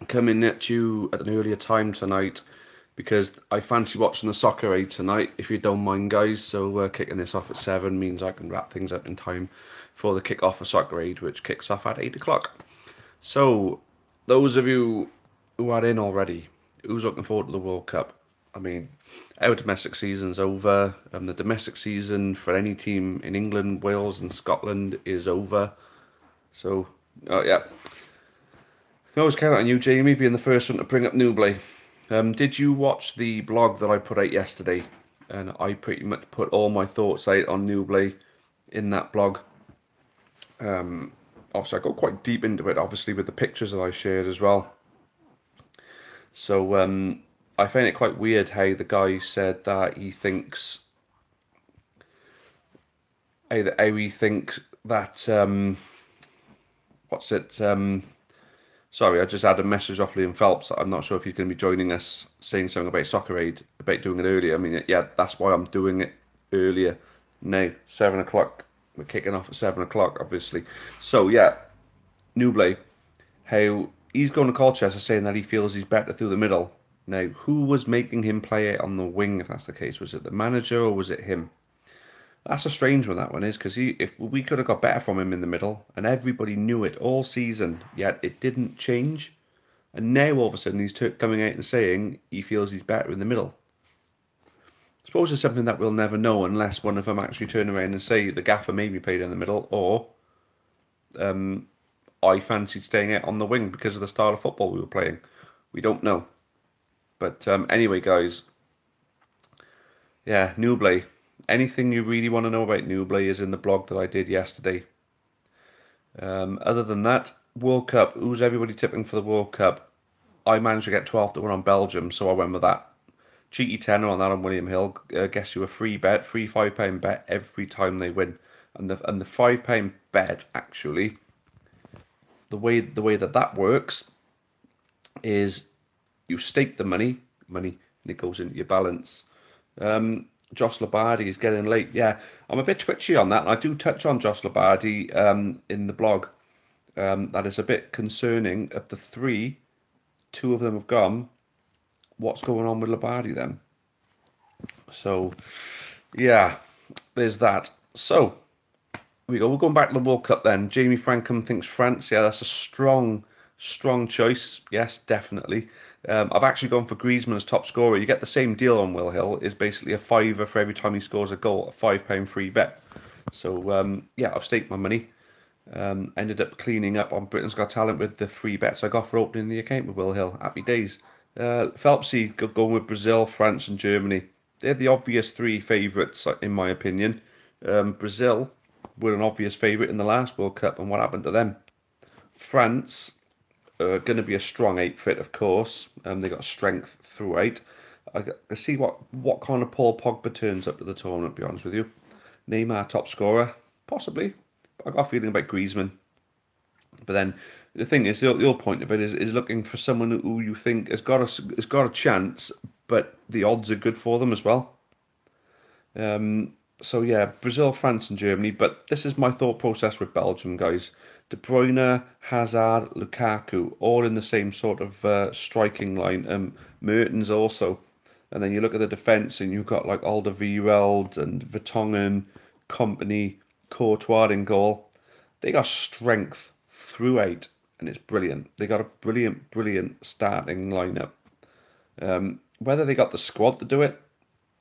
coming at you at an earlier time tonight because I fancy watching the soccer aid tonight, if you don't mind, guys. So kicking this off at 7 means I can wrap things up in time for the kick off of soccer aid, which kicks off at 8 o'clock. So, those of you who are in already, who's looking forward to the World Cup? I mean, our domestic season's over, and the domestic season for any team in England, Wales, and Scotland is over. So, yeah, I always count on you, Jamie, being the first one to bring up Newbley. Did you watch the blog that I put out yesterday? And I pretty much put all my thoughts out on Newbley in that blog. Obviously, I got quite deep into it, obviously, with the pictures that I shared as well. So I find it quite weird how the guy said that he thinks how he thinks that what's it? Sorry, I just had a message off Liam Phelps. I'm not sure if he's going to be joining us, saying something about Soccer Aid, about doing it earlier. I mean, yeah, that's why I'm doing it earlier now. 7 o'clock. We're kicking off at 7 o'clock, obviously. So yeah, Newbley, how he's going to Colchester saying that he feels he's better through the middle. Now, who was making him play it on the wing, if that's the case? Was it the manager or was it him? That's a strange one, that one is, because if we could have got better from him in the middle, and everybody knew it all season, yet it didn't change. And now all of a sudden he's coming out and saying he feels he's better in the middle. I suppose it's something that we'll never know unless one of them actually turn around and say the gaffer maybe played in the middle, or I fancied staying out on the wing because of the style of football we were playing. We don't know. But anyway, guys, yeah, Newbley. Anything you really want to know about Newbley is in the blog that I did yesterday. Other than that, World Cup. Who's everybody tipping for the World Cup? I managed to get 12 to 1 on Belgium, so I went with that. Cheeky tenner on that on William Hill. Guess you a free bet, free £5 bet every time they win. And the £5 bet actually, the way that works is you stake the money, and it goes into your balance. Josh Labardi is getting late. Yeah, I'm a bit twitchy on that, and I do touch on Josh Labardi in the blog. That is a bit concerning. Of the three, two of them have gone. What's going on with Labardi then? So, yeah, there's that. So, we go. We're going back to the World Cup then. Jamie Frankham thinks France. Yeah, that's a strong choice. Yes, definitely. I've actually gone for Griezmann as top scorer. You get the same deal on Will Hill. Is basically a fiver for every time he scores a goal, a £5 free bet. So yeah, I've staked my money. Ended up cleaning up on Britain's Got Talent with the free bets I got for opening the account with Will Hill. Happy days. Phelpsy going with Brazil, France, and Germany. They're the obvious three favourites, in my opinion. Brazil were an obvious favourite in the last World Cup, and what happened to them? France are going to be a strong outfit, of course. They got strength throughout. I see what kind of Paul Pogba turns up to the tournament. To be honest with you, Neymar top scorer, possibly. But I got a feeling about Griezmann. But then the thing is, the whole point of it is looking for someone who you think has got a chance, but the odds are good for them as well. So yeah, Brazil, France, and Germany. But this is my thought process with Belgium, guys. De Bruyne, Hazard, Lukaku, all in the same sort of striking line. Mertens also, and then you look at the defence, and you've got like Alderweireld and Vertonghen, Company, Courtois in goal. They got strength throughout, and it's brilliant. They got a brilliant starting lineup. Whether they got the squad to do it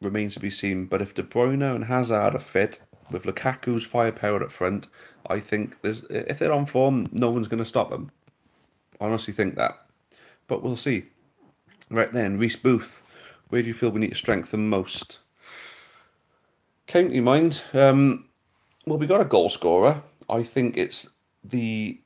remains to be seen. But if De Bruyne and Hazard are fit, with Lukaku's firepower up front, I think if they're on form, no one's going to stop them. I honestly think that. But we'll see. Right then, Reese Booth, where do you feel we need to strengthen most? County mind. Well, we got a goal scorer. I think it's the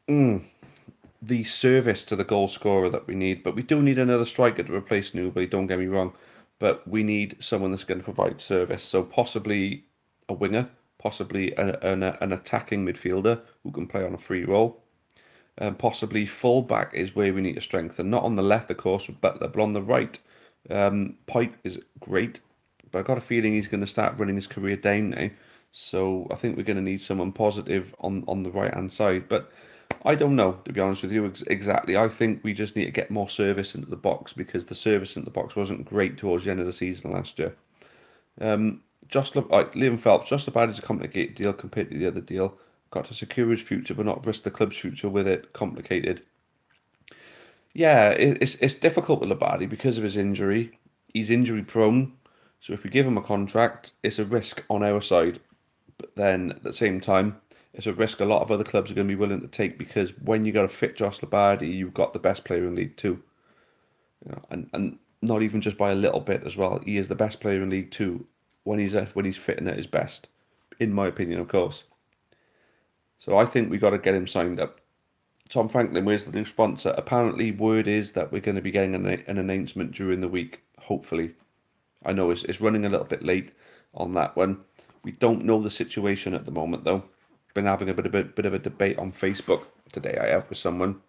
the service to the goal scorer that we need. But we do need another striker to replace Newby, don't get me wrong. But we need someone that's going to provide service. So possibly a winger, possibly an attacking midfielder who can play on a free role. Possibly full back is where we need to strengthen. Not on the left, of course, with Butler, but on the right. Pike is great, but I've got a feeling he's going to start running his career down now. So I think we're going to need someone positive on the right hand side. But I don't know, to be honest with you, exactly. I think we just need to get more service into the box because the service into the box wasn't great towards the end of the season last year. Just look like Liam Phelps, just about as a complicated deal compared to the other deal. Got to secure his future, but not risk the club's future with it. Complicated. Yeah, it's difficult with Labadi because of his injury. He's injury prone, so if we give him a contract, it's a risk on our side. But then at the same time, it's a risk a lot of other clubs are going to be willing to take because when you got a fit Josh Labadi, you've got the best player in League Two, and not even just by a little bit as well. He is the best player in League Two when he's fitting at his best, in my opinion, of course. So I think we got to get him signed up. Tom Franklin, where's the new sponsor? Apparently, word is that we're going to be getting an announcement during the week. Hopefully, I know it's running a little bit late on that one. We don't know the situation at the moment, though. Been having a bit of a debate on Facebook today. I have with someone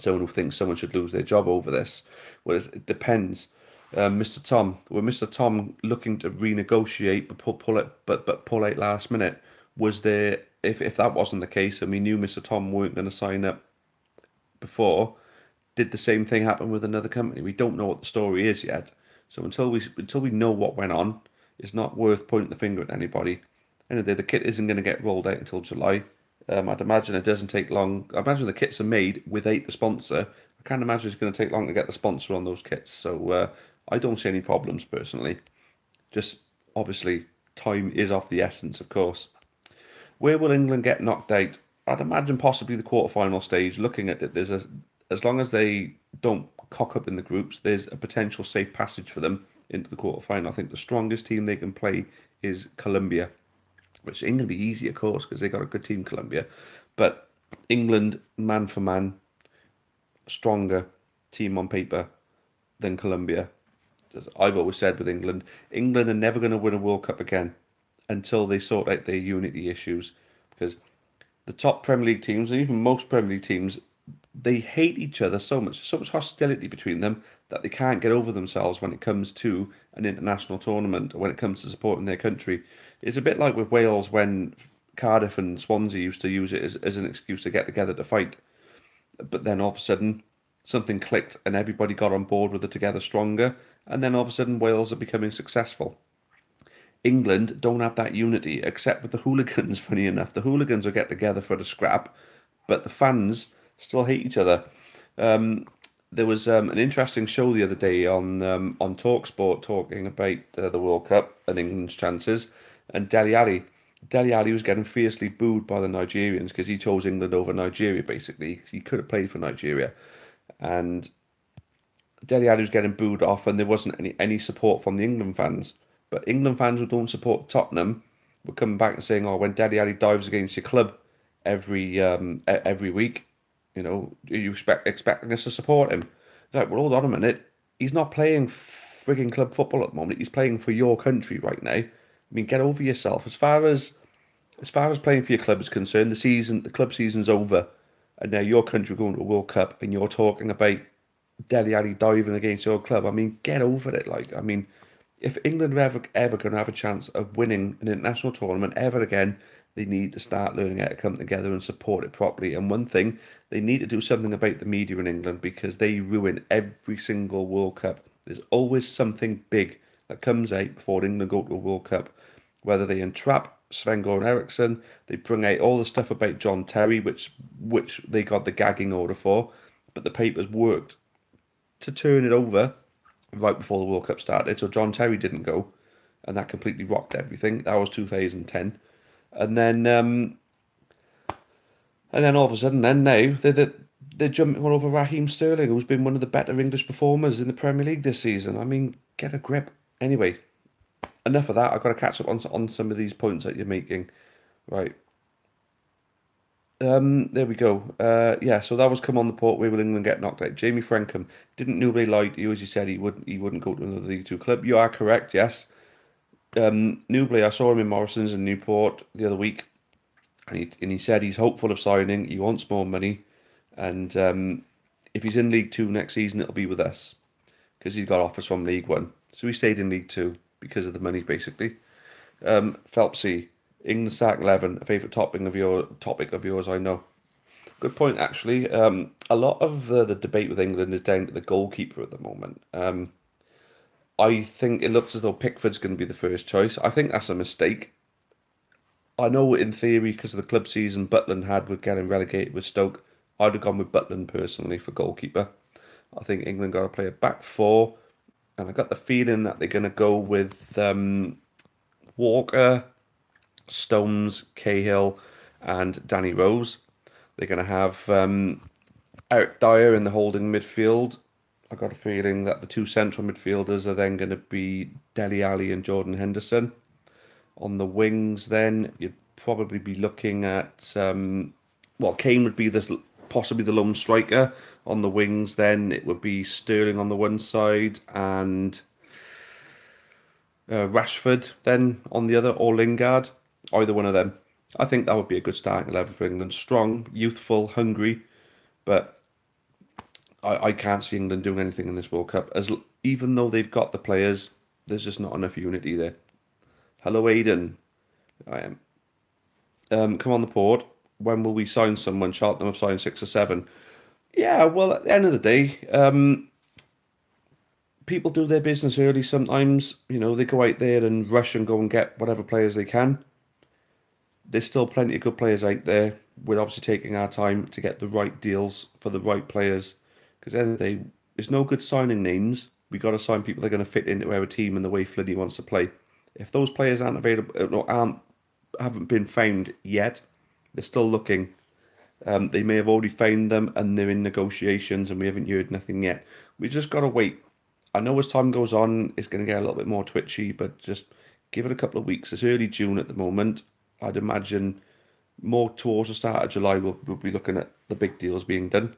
who thinks someone should lose their job over this. Well, it depends. Mr. Tom, were Mr. Tom looking to renegotiate but pull out last minute? Was there if that wasn't the case and we knew Mr. Tom weren't going to sign up before, did the same thing happen with another company? We don't know what the story is yet. So until we know what went on, it's not worth pointing the finger at anybody. Anyway, the kit isn't going to get rolled out until July. I'd imagine it doesn't take long. I imagine the kits are made without the sponsor. I can't imagine it's going to take long to get the sponsor on those kits. So I don't see any problems personally. Just obviously time is of the essence, of course. Where will England get knocked out? I'd imagine possibly the quarterfinal stage. Looking at it, as long as they don't cock up in the groups, there's a potential safe passage for them into the quarterfinal. I think the strongest team they can play is Colombia, which ain't going to be easy, of course, because they got a good team, Colombia. But England, man for man, stronger team on paper than Colombia. As I've always said with England, England are never going to win a World Cup again until they sort out their unity issues, because the top Premier League teams, and even most Premier League teams, they hate each other so much hostility between them that they can't get over themselves when it comes to an international tournament or when it comes to supporting their country. It's a bit like with Wales when Cardiff and Swansea used to use it as an excuse to get together to fight. But then all of a sudden, something clicked and everybody got on board with the Together Stronger. And then all of a sudden, Wales are becoming successful. England don't have that unity, except with the hooligans, funny enough. The hooligans will get together for the scrap, but the fans still hate each other. There was an interesting show the other day on Talksport talking about the World Cup and England's chances, and Dele Alli was getting fiercely booed by the Nigerians because he chose England over Nigeria. Basically, he could have played for Nigeria, and Dele Alli was getting booed off, and there wasn't any support from the England fans. But England fans who don't support Tottenham were coming back and saying, "Oh, when Dele Alli dives against your club every week, are you expecting us to support him?" It's like, well, hold on a minute. He's not playing frigging club football at the moment. He's playing for your country right now. I mean, get over yourself. As far as playing for your club is concerned, the club season's over, and now your country going to a World Cup, and you're talking about Dele Alli diving against your club. I mean, get over it. Like, I mean, if England are ever going to have a chance of winning an international tournament ever again, they need to start learning how to come together and support it properly. And one thing, they need to do something about the media in England because they ruin every single World Cup. There's always something big that comes out before England go to a World Cup. Whether they entrap Sven-Goran Eriksson, they bring out all the stuff about John Terry, which they got the gagging order for, but the papers worked to turn it over right before the World Cup started. So John Terry didn't go, and that completely rocked everything. That was 2010, and then all of a sudden, then now they're jumping all over Raheem Sterling, who's been one of the better English performers in the Premier League this season. I mean, get a grip. Anyway, enough of that. I've got to catch up on some of these points that you're making. Right. There we go. Yeah, so that was come on the port. Where will England get knocked out? Jamie Frankham didn't nobody lie to you as you said he wouldn't go to another League Two club. You are correct. Yes. Newbley, I saw him in Morrison's in Newport the other week, and he said he's hopeful of signing. He wants more money, and if he's in League Two next season, it'll be with us because he's got offers from League One. So he stayed in League Two because of the money, basically. Phelpsy, England starting 11, a favourite topic of yours, I know. Good point, actually. A lot of the debate with England is down to the goalkeeper at the moment. I think it looks as though Pickford's going to be the first choice. I think that's a mistake. I know in theory, because of the club season Butland had with getting relegated with Stoke, I'd have gone with Butland personally for goalkeeper. I think England got to play a back four, and I got the feeling that they're going to go with Walker, Stones, Cahill, and Danny Rose. They're going to have Eric Dyer in the holding midfield. I got a feeling that the two central midfielders are then going to be Dele Alli and Jordan Henderson. On the wings, then you'd probably be looking at well, Kane would be the possibly the lone striker. On the wings, then it would be Sterling on the one side and Rashford then on the other, or Lingard, either one of them. I think that would be a good starting 11 for England. Strong, youthful, hungry, but I can't see England doing anything in this World Cup. Even though they've got the players, there's just not enough unity there. Hello, Aiden. I am. Come on the port. When will we sign someone? Cheltenham have signed six or seven. Yeah, well, at the end of the day, people do their business early sometimes. They go out there and rush and go and get whatever players they can. There's still plenty of good players out there. We're obviously taking our time to get the right deals for the right players. Because at the end of the day, it's no good signing names. We got to sign people that are going to fit into our team and the way Fliddie wants to play. If those players aren't available, or haven't been found yet, they're still looking. They may have already found them and they're in negotiations and we haven't heard nothing yet. We just got to wait. I know as time goes on, it's going to get a little bit more twitchy, but just give it a couple of weeks. It's early June at the moment. I'd imagine more towards the start of July, we'll be looking at the big deals being done.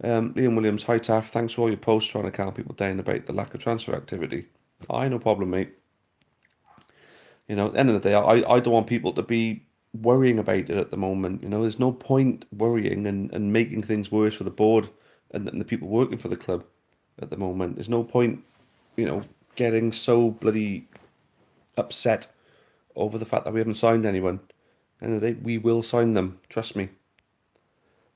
Liam Williams, hi Taff, thanks for all your posts trying to calm people down about the lack of transfer activity. No problem, mate. At the end of the day, I don't want people to be worrying about it at the moment. There's no point worrying and making things worse for the board and the people working for the club at the moment. There's no point, getting so bloody upset over the fact that we haven't signed anyone. And we will sign them, trust me.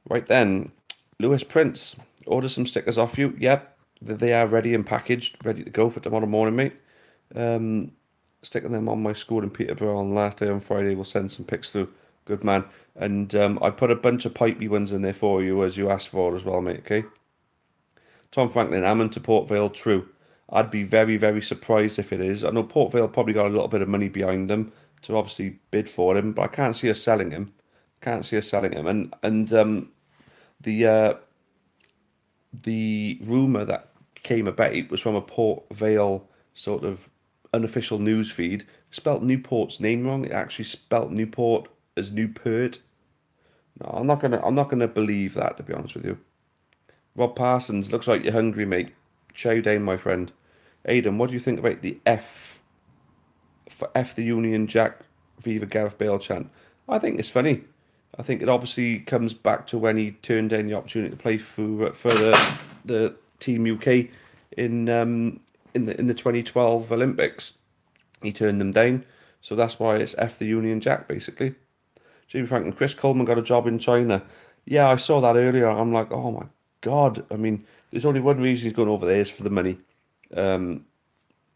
Right then, Lewis Prince, order some stickers off you. Yep, they are ready and packaged, ready to go for tomorrow morning, mate. Sticking them on my school in Peterborough on last day on Friday. We'll send some pics through. Good man. And I put a bunch of pipey ones in there for you as you asked for as well, mate, okay? Tom Franklin, Ammon to Port Vale, true. I'd be very, very surprised if it is. I know Port Vale probably got a little bit of money behind them to obviously bid for him, but I can't see us selling him. Can't see us selling him. And the the rumor that came about was from a Port Vale sort of unofficial news feed. Spelt Newport's name wrong. It actually spelt Newport as Newport. No, I'm not gonna believe that, to be honest with you. Rob Parsons, looks like you're hungry, mate. Chow down, my friend. Aidan, what do you think about the F the Union Jack Viva Gareth Bale chant? I think it's funny. I think it obviously comes back to when he turned down the opportunity to play for the Team UK in the 2012 Olympics. He turned them down, so that's why it's F the Union Jack basically. Jamie Franklin, Chris Coleman got a job in China. Yeah, I saw that earlier. I'm like, oh my God. I mean, there's only one reason he's going over there is for the money.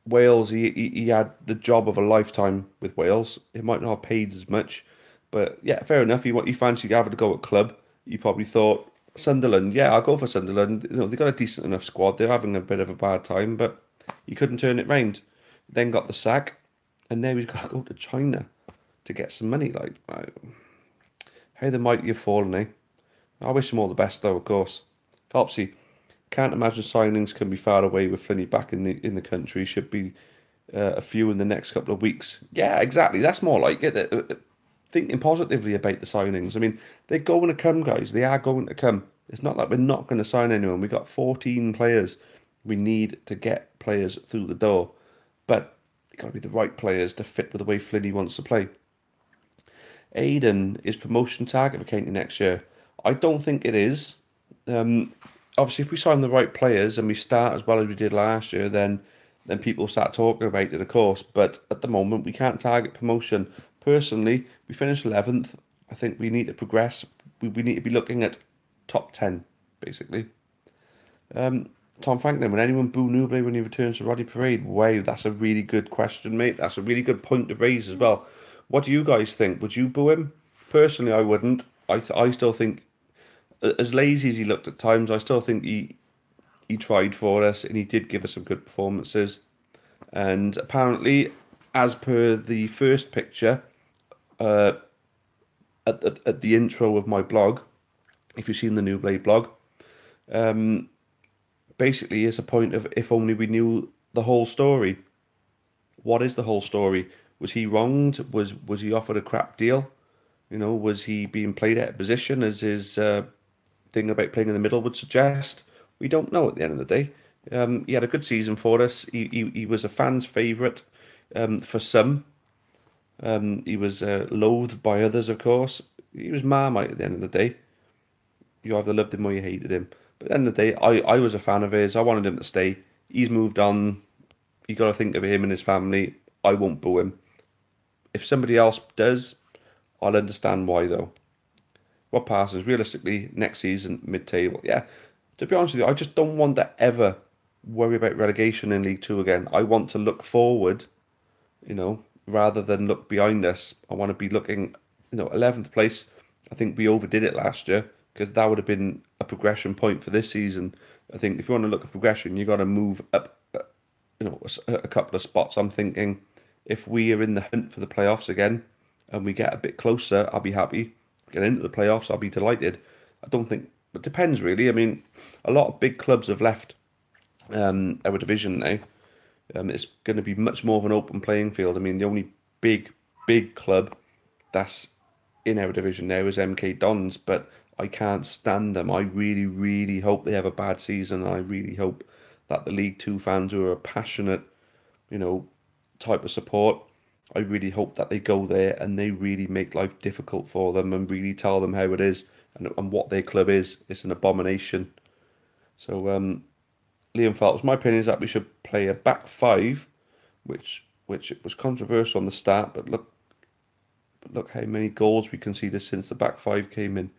Wales, he had the job of a lifetime with Wales. He might not have paid as much, but yeah, fair enough. He fancied having to go at club. You probably thought Sunderland. Yeah, I'll go for Sunderland. They got a decent enough squad. They're having a bit of a bad time, but he couldn't turn it round. Then got the sack, and now he's got to go to China to get some money. Like, how the mighty have fallen, eh? I wish him all the best, though, of course. Phelpsy, can't imagine signings can be far away with Flinney back in the country. Should be a few in the next couple of weeks. Yeah, exactly. That's more like it. Thinking positively about the signings. I mean, they're going to come, guys. They are going to come. It's not like we're not going to sign anyone. We've got 14 players. We need to get players through the door. But it's got to be the right players to fit with the way Flinney wants to play. Aiden is promotion target for County next year. I don't think it is. Obviously, if we sign the right players and we start as well as we did last year, then people start talking about it, of course. But at the moment, we can't target promotion. Personally, we finished 11th. I think we need to progress. we need to be looking at top 10, basically. Tom Franklin, would anyone boo Newbley when he returns to Roddy Parade? Wow, that's a really good question, mate. That's a really good point to raise as well. What do you guys think? Would you boo him? Personally, I wouldn't. I still think, as lazy as he looked at times, I still think he tried for us and he did give us some good performances. And apparently, as per the first picture at the intro of my blog, if you've seen the New Blade blog, basically it's a point of if only we knew the whole story. What is the whole story? Was he wronged? Was he offered a crap deal? You know, was he being played out of position as his thing about playing in the middle would suggest? We don't know at the end of the day. He had a good season for us. He was a fan's favourite for some. He was loathed by others, of course. He was Marmite at the end of the day. You either loved him or you hated him. But at the end of the day, I was a fan of his. I wanted him to stay. He's moved on. You got to think of him and his family. I won't boo him. If somebody else does, I'll understand why though. What passes realistically next season mid-table? Yeah. To be honest with you, I just don't want to ever worry about relegation in League Two again. I want to look forward, rather than look behind us. I want to be looking, 11th place. I think we overdid it last year because that would have been a progression point for this season. I think if you want to look at progression, you got to move up, a couple of spots. I'm thinking if we are in the hunt for the playoffs again and we get a bit closer, I'll be happy. Get into the playoffs, I'll be delighted. I don't think it depends really. I mean, a lot of big clubs have left our division now. It's going to be much more of an open playing field. I mean, the only big club that's in our division now is MK Dons, but I can't stand them. I really, really hope they have a bad season. I really hope that the League Two fans who are passionate, you know, type of support, I really hope that they go there and they really make life difficult for them and really tell them how it is and what their club is. It's an abomination. So, Liam Phelps, my opinion is that we should play a back five, which it was controversial on the start, but look how many goals we conceded since the back five came in.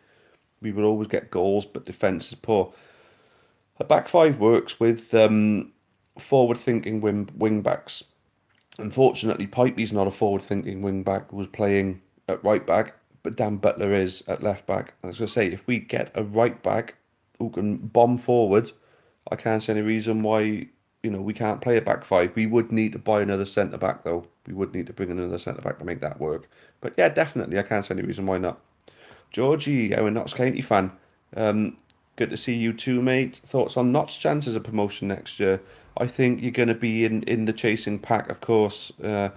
We would always get goals, but defence is poor. A back five works with forward-thinking wing backs. Unfortunately, Pipey's not a forward-thinking wing back who was playing at right back, but Dan Butler is at left back. As I say, if we get a right back who can bomb forward, I can't see any reason why we can't play a back five. We would need to buy another centre back though. We would need to bring in another centre back to make that work. But yeah, definitely, I can't see any reason why not. Georgie, I'm a Notts County fan. Good to see you too, mate. Thoughts on Notts' chances of promotion next year? I think you're going to be in the chasing pack, of course. I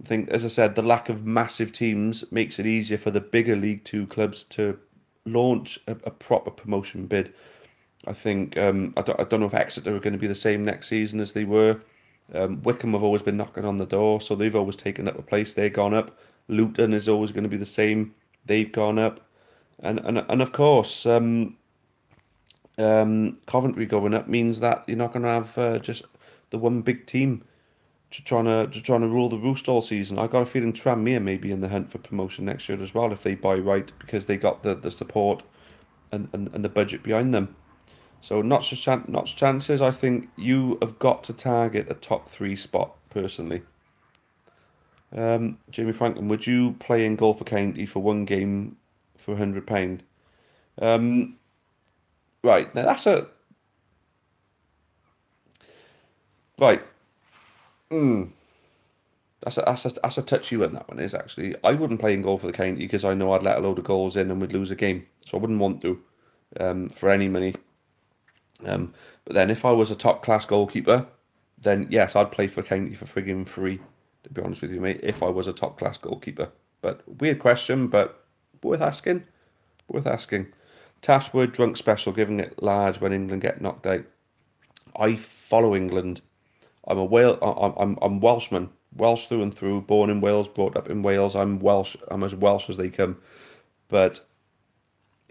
think, as I said, the lack of massive teams makes it easier for the bigger League Two clubs to launch a proper promotion bid. I think I don't know if Exeter are going to be the same next season as they were. Wickham have always been knocking on the door, so they've always taken up a place. They've gone up. Luton is always going to be the same. They've gone up, and of course, Coventry going up means that you're not going to have just the one big team trying to rule the roost all season. I got a feeling Tranmere may be in the hunt for promotion next year as well if they buy right because they got the support and the budget behind them. So Notts chances. I think you have got to target a top three spot personally. Jamie Franklin, would you play in goal for County for one game for £100? Right now that's a right. That's a touchy one. That one is actually. I wouldn't play in goal for the county because I know I'd let a load of goals in and we'd lose a game. So I wouldn't want to for any money. But then if I was a top class goalkeeper, then yes, I'd play for county for frigging free. To be honest with you, mate, if I was a top class goalkeeper. But weird question, but worth asking. Worth asking. Taff's word drunk special, giving it large when England get knocked out. I follow England. I'm Welshman, Welsh through and through. Born in Wales, brought up in Wales. I'm Welsh. I'm as Welsh as they come. But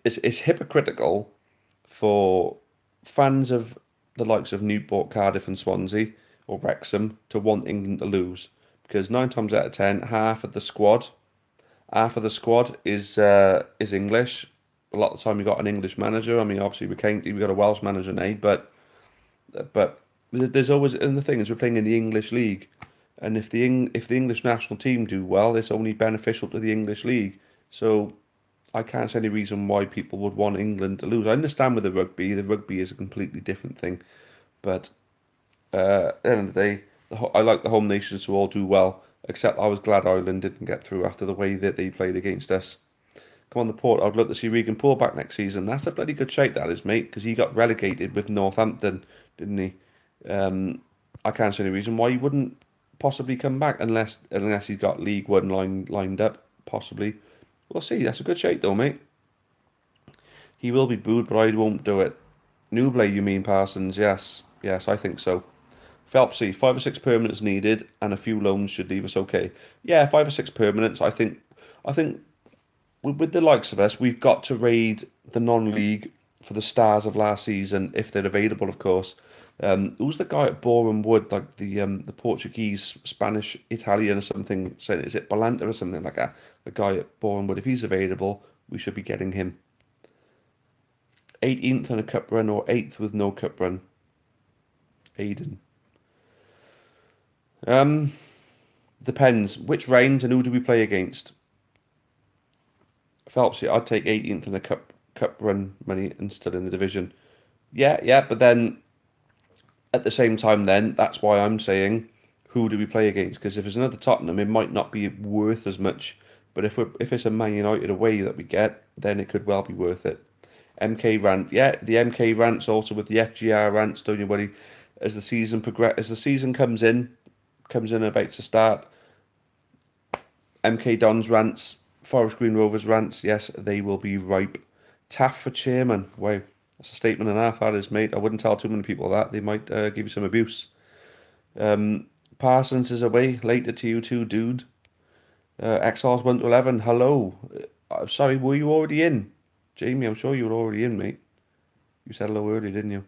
it's hypocritical for fans of the likes of Newport, Cardiff, and Swansea or Wrexham to want England to lose because 9 times out of 10, half of the squad is English. a lot of the time we got an English manager. I mean, obviously we got a Welsh manager now, but there's always, and the thing is we're playing in the English league, and if the English national team do well, it's only beneficial to the English league. So I can't see any reason why people would want England to lose. I understand with the rugby is a completely different thing, but at the end of the day, I like the home nations to all do well. Except I was glad Ireland didn't get through after the way that they played against us. Come on, the port. I'd love to see Regan Poole back next season. That's a bloody good shape, that is, mate, because he got relegated with Northampton, didn't he? I can't see any reason why he wouldn't possibly come back unless he's got League One lined up, possibly. We'll see. That's a good shape, though, mate. He will be booed, but I won't do it. Newblay, you mean, Parsons? Yes. Yes, I think so. Phelpsy, 5 or 6 permanents needed, and a few loans should leave us okay. Yeah, 5 or 6 permanents. I think with the likes of us, we've got to raid the non-league for the stars of last season if they're available, of course. Who's the guy at Boreham Wood, like the Portuguese, Spanish, Italian or something? Is it Balanta or something like that? The guy at Boreham Wood, if he's available, we should be getting him. 18th in a cup run or 8th with no cup run. Aiden. Depends which round and who do we play against. Phelps, yeah, I'd take 18th in a cup run money and still in the division. Yeah, yeah, but then at the same time, then that's why I'm saying who do we play against? Because if it's another Tottenham, it might not be worth as much. But if it's a Man United away that we get, then it could well be worth it. MK rant, yeah, the MK rants also with the FGR rants. Don't you worry. As the season as the season comes in about to start. MK Dons rants, Forest Green Rovers rants, yes, they will be ripe. Taff for chairman. Wow, that's a statement and a half, that is, mate. I wouldn't tell too many people that. They might give you some abuse. Parsons is away. Later to you too, dude. XR's 1 to 11. Hello. Sorry, were you already in? Jamie, I'm sure you were already in, mate. You said hello earlier, didn't you?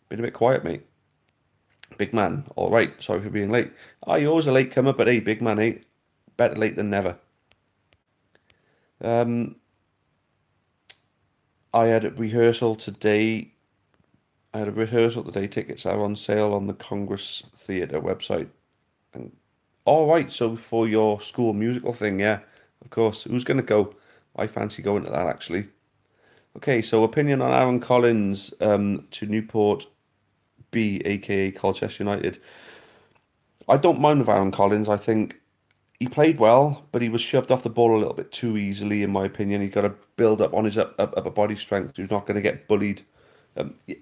Been a bit quiet, mate. Big man. All right. Sorry for being late. Oh, you're always a late comer, but hey, big man, hey. Better late than never. I had a rehearsal today. Tickets are on sale on the Congress Theatre website. And all right, so for your school musical thing, yeah, of course. Who's going to go? I fancy going to that, actually. Okay, so opinion on Aaron Collins to Newport B, aka Colchester United. I don't mind with Aaron Collins. I think he played well, but he was shoved off the ball a little bit too easily, in my opinion. He got to build up on his upper body strength. He's not going to get bullied.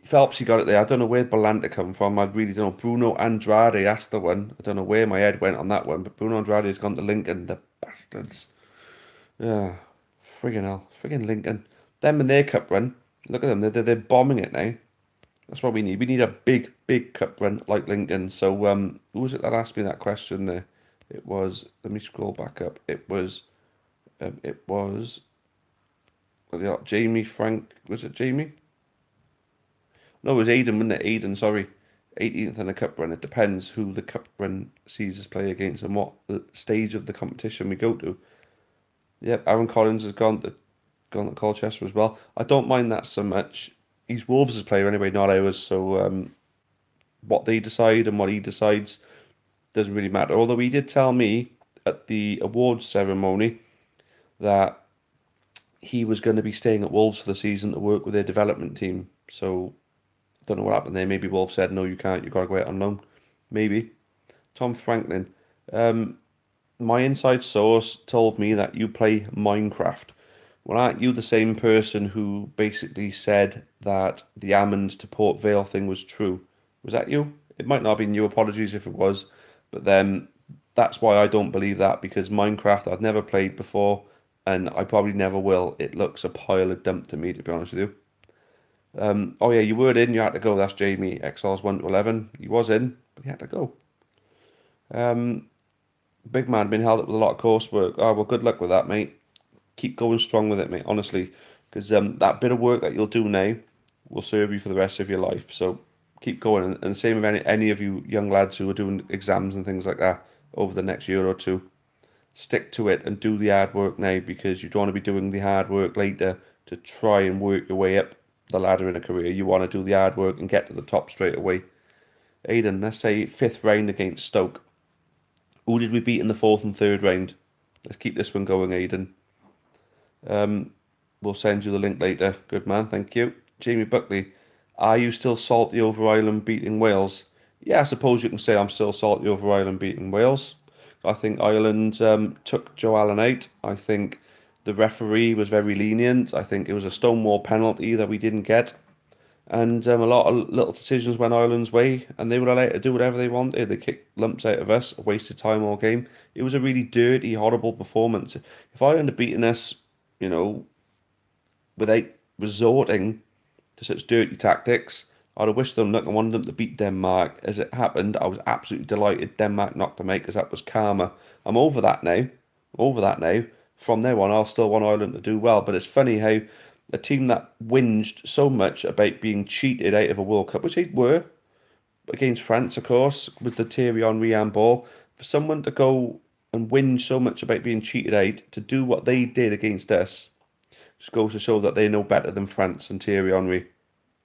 Phelps, he got it there. I don't know where Balanta come from. I really don't know. Bruno Andrade asked the one. I don't know where my head went on that one, but Bruno Andrade has gone to Lincoln. The bastards. Yeah, friggin' hell. Friggin' Lincoln. Them and their cup run. Look at them. They're bombing it now. That's what we need. We need a big cup run like Lincoln. So, who was it that asked me that question there? It was, let me scroll back up. It was, Jamie Frank, was it Jamie? No, it was Aiden, wasn't it? Aiden, sorry. 18th in a cup run. It depends who the cup run sees us play against and what stage of the competition we go to. Yep, Aaron Collins has gone to Colchester as well. I don't mind that so much. He's Wolves' player anyway, not ours. So what they decide and what he decides doesn't really matter. Although he did tell me at the awards ceremony that he was going to be staying at Wolves for the season to work with their development team. So don't know what happened there. Maybe Wolves said, no, you can't. You've got to go out on loan. Maybe. Tom Franklin. My inside source told me that you play Minecraft. Well, aren't you the same person who basically said that the Hammond to Port Vale thing was true? Was that you? It might not have been you. Apologies if it was. But then that's why I don't believe that, because Minecraft I've never played before and I probably never will. It looks a pile of dump to me, to be honest with you. Oh yeah, you were in, you had to go. That's Jamie. XR's 1 to 11. He was in, but he had to go. Big man been held up with a lot of coursework. Oh, well, good luck with that, mate. Keep going strong with it, mate, honestly. Because that bit of work that you'll do now will serve you for the rest of your life. So keep going. And same with any of you young lads who are doing exams and things like that over the next year or two. Stick to it and do the hard work now, because you don't want to be doing the hard work later to try and work your way up the ladder in a career. You want to do the hard work and get to the top straight away. Aidan, let's say fifth round against Stoke. Who did we beat in the fourth and third round? Let's keep this one going, Aidan. We'll send you the link later. Good man, thank you. Jamie Buckley, are you still salty over Ireland beating Wales? Yeah, I suppose you can say I'm still salty over Ireland beating Wales. I think Ireland took Joe Allen out. I think the referee was very lenient. I think it was a stonewall penalty that we didn't get. And a lot of little decisions went Ireland's way, and they were allowed to do whatever they wanted. They kicked lumps out of us, wasted time all game. It was a really dirty, horrible performance. If Ireland had beaten us, you know, without resorting to such dirty tactics, I'd have wished them luck and wanted them to beat Denmark. As it happened, I was absolutely delighted Denmark knocked them out because that was karma. I'm over that now. I'm over that now. From now on, I'll still want Ireland to do well. But it's funny how a team that whinged so much about being cheated out of a World Cup, which they were against France, of course, with the Thierry Henry handball, for someone to go and whinge so much about being cheated out to do what they did against us, just goes to show that they know better than France and Thierry Henry.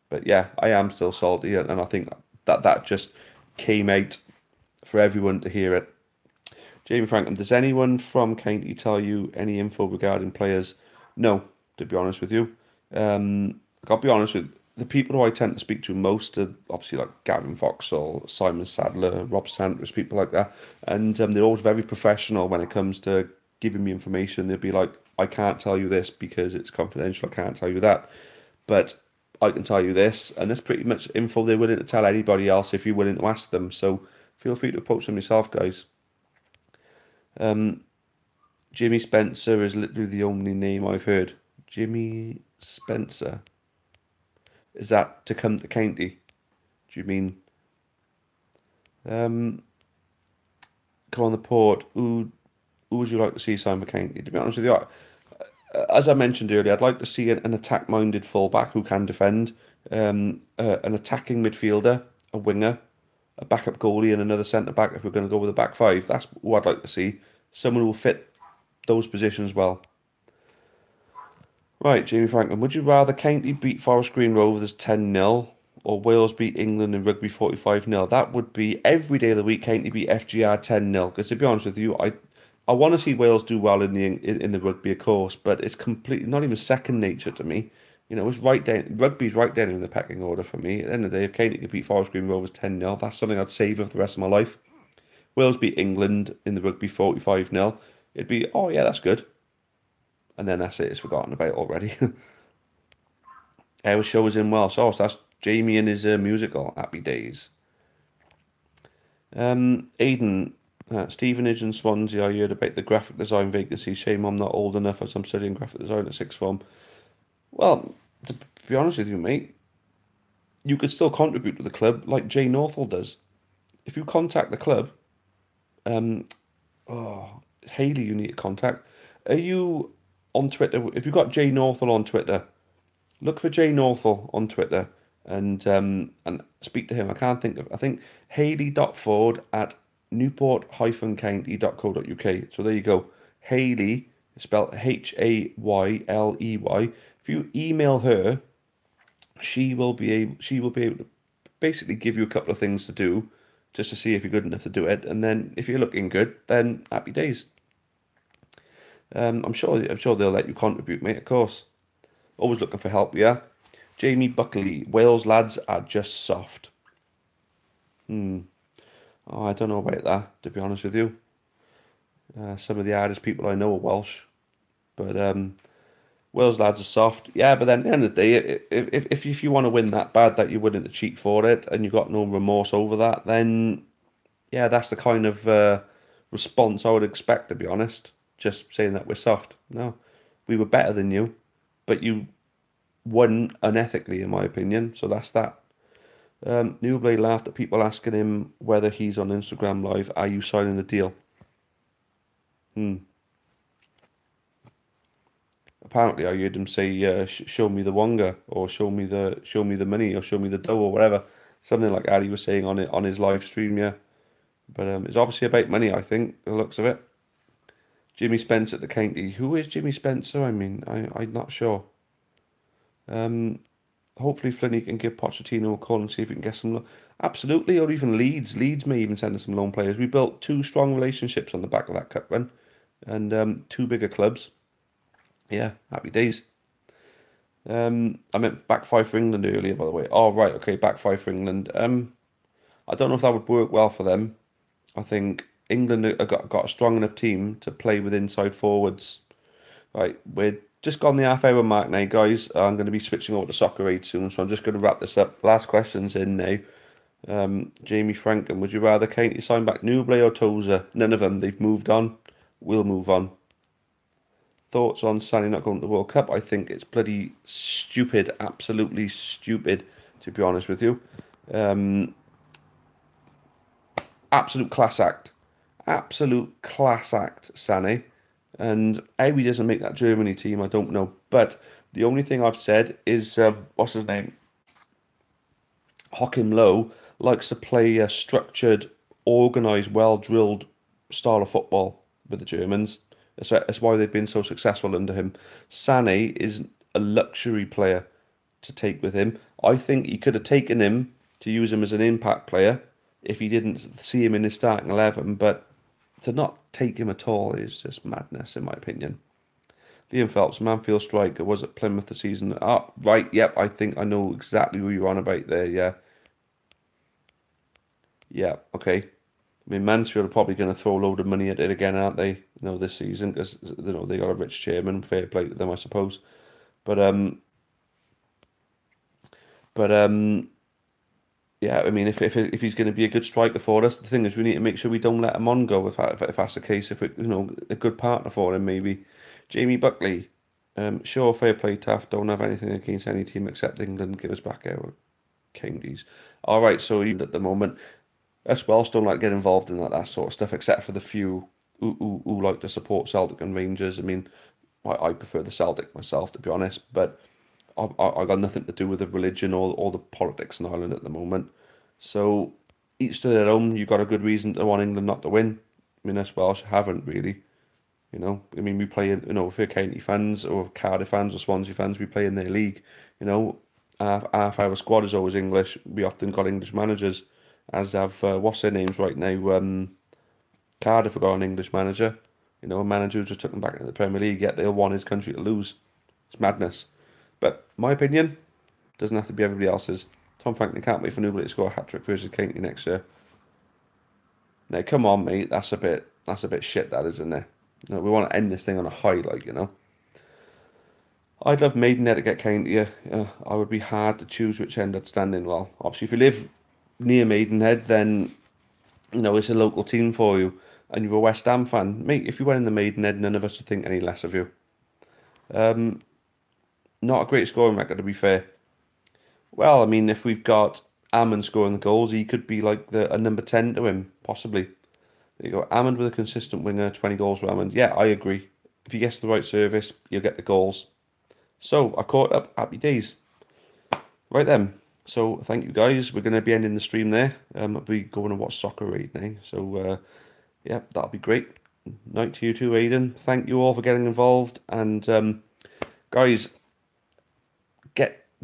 But yeah, I am still salty, and I think that just came out for everyone to hear it. Jamie Franklin, does anyone from County tell you any info regarding players? No, to be honest with you. I'll be honest with the people who I tend to speak to most are obviously like Gavin Vauxhall, Simon Sadler, Rob Sanders, people like that. And they're always very professional when it comes to giving me information. They'll be like, I can't tell you this because it's confidential. I can't tell you that. But I can tell you this. And that's pretty much info they're willing to tell anybody else if you're willing to ask them. So feel free to approach them yourself, guys. Jimmy Spencer is literally the only name I've heard. Jimmy Spencer. Is that to come to County? Do you mean come on the port? Who would you like to see sign for County? To be honest with you, as I mentioned earlier, I'd like to see an attack-minded fullback who can defend, an attacking midfielder, a winger, a backup goalie, and another centre back. If we're going to go with a back five, that's what I'd like to see. Someone who will fit those positions well. Right, Jamie Franklin, would you rather County beat Forest Green Rovers 10-0 or Wales beat England in rugby 45-0? That would be every day of the week County beat FGR 10-0. Because to be honest with you, I want to see Wales do well in the rugby, of course, but it's completely not even second nature to me. You know, it's right down. Rugby's right down in the pecking order for me. At the end of the day, if County could beat Forest Green Rovers 10-0, that's something I'd savour for the rest of my life. Wales beat England in the rugby 45-0. It'd be, oh yeah, that's good. And then that's it, it's forgotten about already. Our show is in Welsh. So that's Jamie and his musical, Happy Days. Aidan, Stevenage and Swansea, I heard about the graphic design vacancy. Shame I'm not old enough as I'm studying graphic design at sixth form. Well, to be honest with you, mate, you could still contribute to the club like Jay Northall does. If you contact the club, Hayley, you need to contact. Are you on Twitter? If you've got Jay Northall on Twitter, look for Jay Northall on Twitter and speak to him. I can't think of. I think Hayley.Ford at newport-county.co.uk. So there you go. Hayley, spelled Hayley. If you email her, she will be able to basically give you a couple of things to do just to see if you're good enough to do it. And then if you're looking good, then happy days. I'm sure they'll let you contribute, mate. Of course. Always looking for help, yeah. Jamie Buckley, Wales lads are just soft. Oh, I don't know about that, to be honest with you. Some of the hardest people I know are Welsh, but Wales lads are soft. Yeah, but then at the end of the day, if you want to win that bad that you're willing to cheat for it and you've got no remorse over that, then yeah, that's the kind of response I would expect, to be honest. Just saying that we're soft. No, we were better than you, but you won unethically, in my opinion. So that's that. Newblade laughed at people asking him whether he's on Instagram Live. Are you signing the deal? Apparently, I heard him say, "Show me the wonga," or "Show me the money," or "Show me the dough," or whatever. Something like that he was saying on it on his live stream. Yeah, but it's obviously about money. I think the looks of it. Jimmy Spencer at the county. Who is Jimmy Spencer? I mean, I'm not sure. Hopefully Flinney can give Pochettino a call and see if we can get some. Absolutely, or even Leeds. Leeds may even send us some loan players. We built two strong relationships on the back of that cup run, and two bigger clubs. Yeah, happy days. I meant back five for England earlier, by the way. Oh, right, okay, back five for England. I don't know if that would work well for them. I think England have got a strong enough team to play with inside forwards. Right, we're just gone the half hour mark now, guys. I'm going to be switching over to Soccer Aid soon, so I'm just going to wrap this up. Last question's in now. Jamie Franken, would you rather Katie sign back Newblay or Tozer? None of them. They've moved on. We'll move on. Thoughts on Sané not going to the World Cup? I think it's bloody stupid, absolutely stupid, to be honest with you. Absolute class act. Absolute class act, Sané. And how he doesn't make that Germany team, I don't know. But the only thing I've said is, what's his name? Joachim Low likes to play a structured, organised, well-drilled style of football with the Germans. That's why they've been so successful under him. Sané is a luxury player to take with him. I think he could have taken him to use him as an impact player if he didn't see him in his starting 11, but to not take him at all is just madness, in my opinion. Liam Phelps, Manfield striker, was at Plymouth the season. Ah, right, yep, I think I know exactly who you're on about there, yeah. Yeah, okay. I mean, Mansfield are probably going to throw a load of money at it again, aren't they? This season because they got a rich chairman. Fair play to them, I suppose. But but yeah. I mean, if he's going to be a good striker for us, the thing is we need to make sure we don't let him on go. If that's the case, if it, a good partner for him, maybe Jamie Buckley. Sure, fair play, Taff. Don't have anything against any team except England. Give us back our Kingies. All right, so even at the moment. Us Welsh don't like get involved in that sort of stuff, except for the few who like to support Celtic and Rangers. I mean, I prefer the Celtic myself, to be honest, but I got nothing to do with the religion or the politics in Ireland at the moment. So each to their own. You got a good reason to want England not to win. I mean, us Welsh haven't really. I mean, we play in, if we're County fans or Cardiff fans or Swansea fans, we play in their league. You know, half our squad is always English. We often got English managers, as have, what's their names right now? Cardiff have got an English manager. A manager who just took them back into the Premier League, yet they'll want his country to lose. It's madness. But my opinion doesn't have to be everybody else's. Tom Franklin can't wait for Newbley to score a hat trick versus County next year. Now, come on, mate. That's a bit shit, that isn't it? We want to end this thing on a high, like. I'd love Maidenhead to get County. I would be hard to choose which end I'd stand in. Well, obviously, if you live near Maidenhead, then it's a local team for you, and you're a West Ham fan, mate. If you went in the Maidenhead, none of us would think any less of you. Not a great scoring record, to be fair. Well, I mean, if we've got Ammon scoring the goals, he could be like a number 10 to him, possibly. There you go. Ammon with a consistent winger, 20 goals for Ammon. Yeah, I agree. If he gets the right service, you'll get the goals. So, I've caught up. Happy days. Right then. So, thank you guys. We're going to be ending the stream there. I'll be going to watch Soccer right now. So, yeah, that'll be great. Night to you too, Aidan. Thank you all for getting involved. And, guys,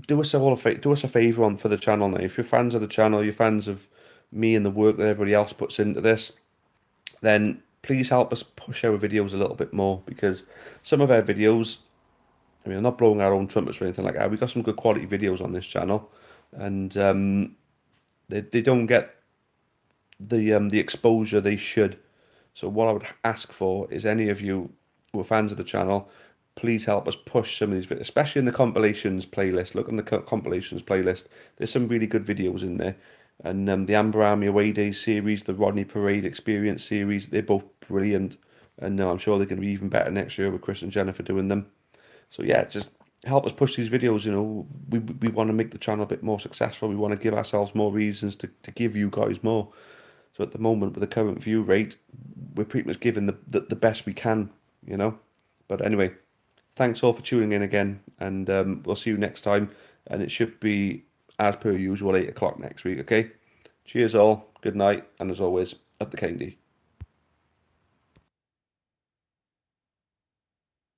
do us a favour on for the channel now. If you're fans of the channel, you're fans of me and the work that everybody else puts into this, then please help us push our videos a little bit more, because some of our videos, I mean, I'm not blowing our own trumpets or anything like that. We've got some good quality videos on this channel, and they don't get the exposure they should. So what I would ask for is any of you who are fans of the channel, please help us push some of these videos, especially in the compilations playlist. Look in the compilations playlist. There's some really good videos in there. And the Amber Army Away Days series, the Rodney Parade Experience series, they're both brilliant. And I'm sure they're going to be even better next year with Chris and Jennifer doing them. So yeah, just help us push these videos. We want to make the channel a bit more successful. We want to give ourselves more reasons to give you guys more. So at the moment, with the current view rate, we're pretty much giving the best we can. But anyway, thanks all for tuning in again, and we'll see you next time. And it should be, as per usual, 8 o'clock next week, okay? Cheers all, good night, and as always, up the Candy.